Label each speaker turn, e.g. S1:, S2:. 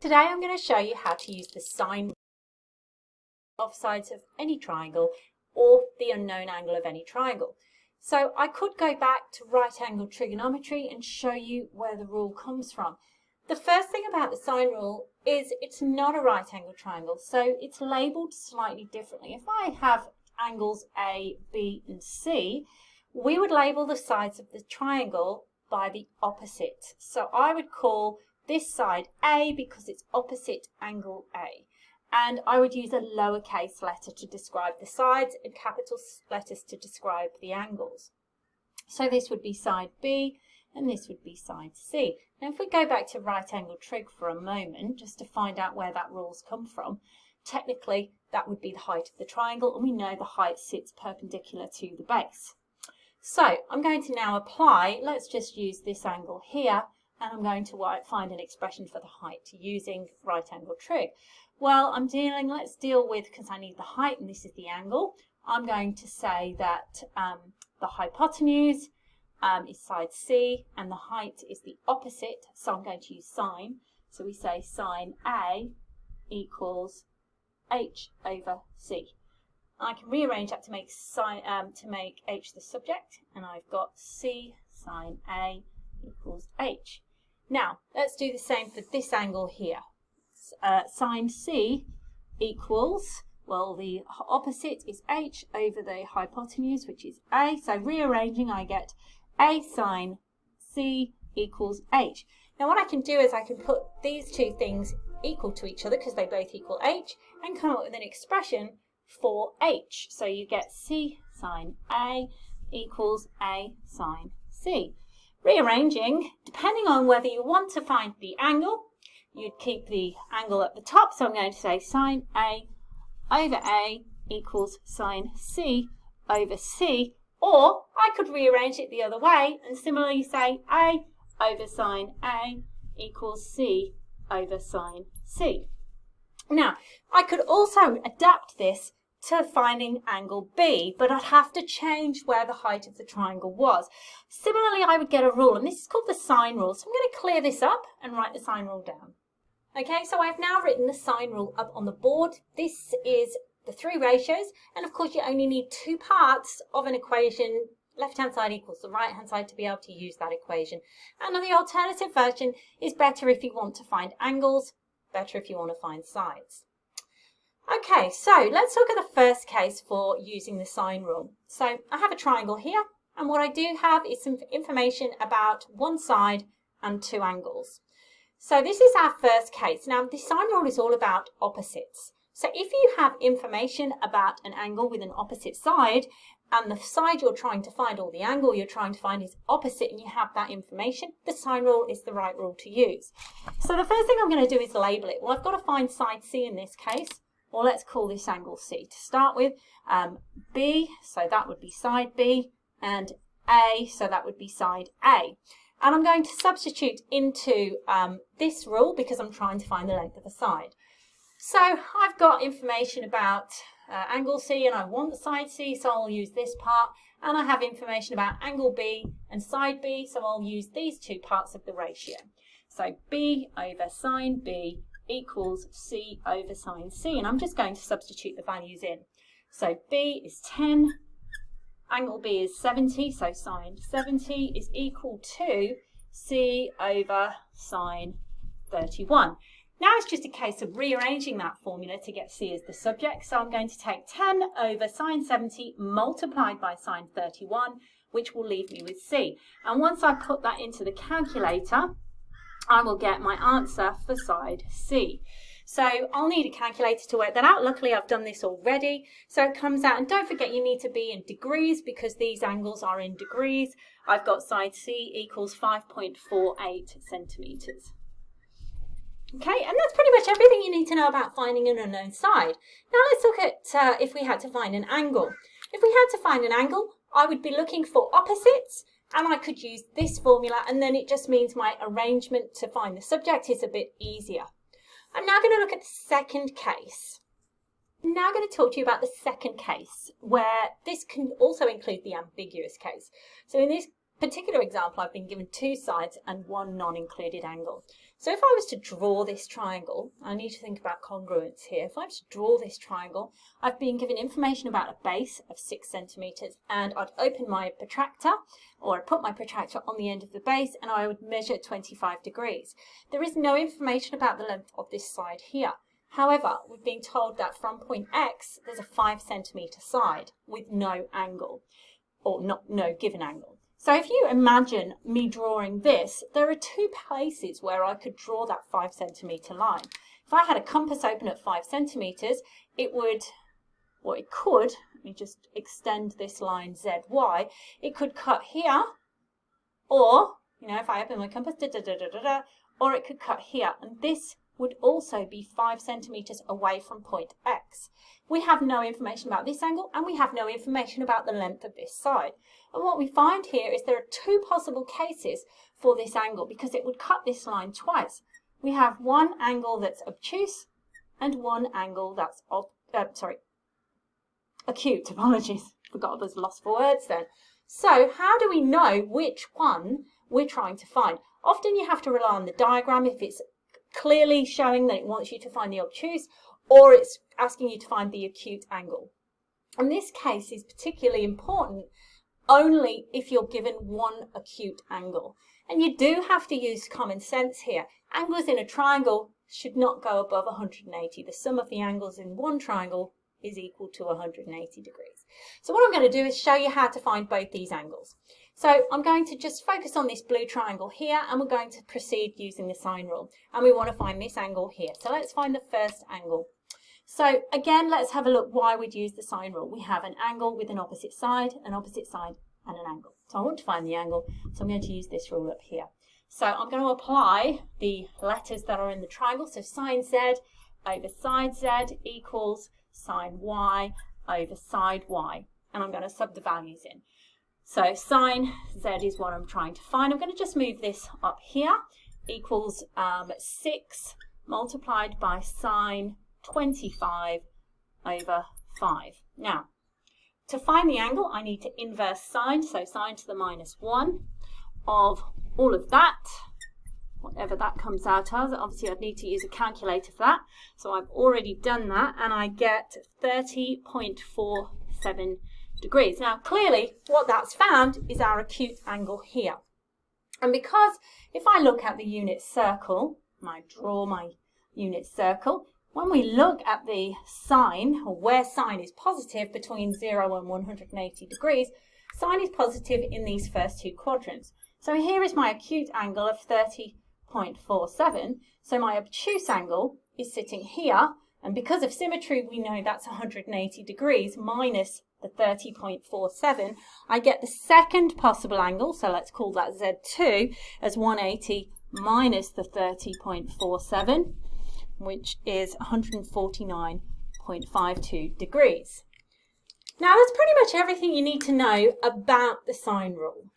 S1: Today I'm going to show you how to use the sine rule of sides of any triangle or the unknown angle of any triangle. So I could go back to right angle trigonometry and show you where the rule comes from. The first thing about the sine rule is it's not a right angle triangle, so it's labelled slightly differently. If I have angles A, B and C, we would label the sides of the triangle by the opposite. So I would call this side A because it's opposite angle A. And I would use a lowercase letter to describe the sides and capital letters to describe the angles. So this would be side B and this would be side C. Now if we go back to right angle trig for a moment, just to find out where that rule's come from, technically that would be the height of the triangle, and we know the height sits perpendicular to the base. So I'm going to now apply, let's just use this angle here, and I'm going to find an expression for the height using right angle trig. Well, let's deal with, because I need the height and this is the angle, I'm going to say that the hypotenuse is side C and the height is the opposite, so I'm going to use sine. So we say sine A equals H over C. I can rearrange that to make H the subject, and I've got C sine A equals H. Now, let's do the same for this angle here. Sine C equals, well, the opposite is H over the hypotenuse, which is A. So rearranging, I get A sine C equals H. Now what I can do is I can put these two things equal to each other because they both equal H and come up with an expression for H. So you get C sine A equals A sine C. Rearranging, depending on whether you want to find the angle, you'd keep the angle at the top. So I'm going to say sine A over A equals sine C over C. Or I could rearrange it the other way and similarly say A over sine A equals C over sine C. Now, I could also adapt this to finding angle B, but I'd have to change where the height of the triangle was. Similarly, I would get a rule, and this is called the sine rule. So I'm going to clear this up and write the sine rule down. Okay, so I've now written the sine rule up on the board. This is the three ratios, and of course you only need two parts of an equation. Left-hand side equals the right-hand side to be able to use that equation. And the alternative version is better if you want to find angles, better if you want to find sides. Okay, so let's look at the first case for using the sine rule. So I have a triangle here, and what I do have is some information about one side and two angles. So this is our first case. Now the sine rule is all about opposites. So if you have information about an angle with an opposite side, and the side you're trying to find or the angle you're trying to find is opposite and you have that information, the sine rule is the right rule to use. So the first thing I'm going to do is label it. Well, I've got to find side C in this case. Well, let's call this angle C to start with. B, so that would be side B, and A, so that would be side A. And I'm going to substitute into this rule because I'm trying to find the length of a side. So I've got information about angle C and I want side C, so I'll use this part. And I have information about angle B and side B, so I'll use these two parts of the ratio. So B over sine B equals C over sine C, and I'm just going to substitute the values in. So B is 10, angle B is 70, so sine 70 is equal to C over sine 31. Now it's just a case of rearranging that formula to get C as the subject, so I'm going to take 10 over sine 70 multiplied by sine 31, which will leave me with C. And once I put that into the calculator, I will get my answer for side C. So I'll need a calculator to work that out. Luckily, I've done this already. So it comes out, and don't forget you need to be in degrees because these angles are in degrees. I've got side C equals 5.48 centimetres. Okay, and that's pretty much everything you need to know about finding an unknown side. Now let's look at if we had to find an angle. If we had to find an angle, I would be looking for opposites, and I could use this formula, and then it just means my arrangement to find the subject is a bit easier. I'm now going to look at the second case. I'm now going to talk to you about the second case, where this can also include the ambiguous case. So in this particular example, I've been given two sides and one non-included angle. So if I was to draw this triangle, I need to think about congruence here. If I was to draw this triangle, I've been given information about a base of 6 centimetres, and I'd open my protractor, or I'd put my protractor on the end of the base, and I would measure 25 degrees. There is no information about the length of this side here. However, we've been told that from point X, there's a 5 centimetre side with no angle, or no given angle. So if you imagine me drawing this, there are 2 places where I could draw that 5 centimetre line. If I had a compass open at 5 centimetres, it could, let me just extend this line ZY, it could cut here, or, if I open my compass, or it could cut here, and this would also be 5 centimetres away from point X. We have no information about this angle, and we have no information about the length of this side. And what we find here is there are 2 possible cases for this angle, because it would cut this line twice. We have one angle that's obtuse and one angle that's acute. Apologies, forgot I was lost for words then. So how do we know which one we're trying to find? Often you have to rely on the diagram if it's clearly showing that it wants you to find the obtuse, or it's asking you to find the acute angle. And this case is particularly important only if you're given one acute angle. And you do have to use common sense here. Angles in a triangle should not go above 180. The sum of the angles in one triangle is equal to 180 degrees. So what I'm going to do is show you how to find both these angles. So I'm going to just focus on this blue triangle here, and we're going to proceed using the sine rule. And we want to find this angle here. So let's find the first angle. So again, let's have a look why we'd use the sine rule. We have an angle with an opposite side, and an angle. So I want to find the angle, so I'm going to use this rule up here. So I'm going to apply the letters that are in the triangle. So sine Z over side Z equals sine Y over side Y. And I'm going to sub the values in. So sine Z is what I'm trying to find. I'm going to just move this up here. Equals 6 multiplied by sine 25 over 5. Now, to find the angle, I need to inverse sine, so sine to the -1 of all of that, whatever that comes out as. Obviously, I'd need to use a calculator for that, so I've already done that, and I get 30.47 degrees. Now, clearly, what that's found is our acute angle here. And because if I look at the unit circle, and I draw my unit circle, when we look at the sine, or where sine is positive between 0 and 180 degrees, sine is positive in these first 2 quadrants. So here is my acute angle of 30.47. So my obtuse angle is sitting here, and because of symmetry, we know that's 180 degrees minus the 30.47. I get the second possible angle, so let's call that Z2, as 180 minus the 30.47. which is 149.52 degrees. Now that's pretty much everything you need to know about the sine rule.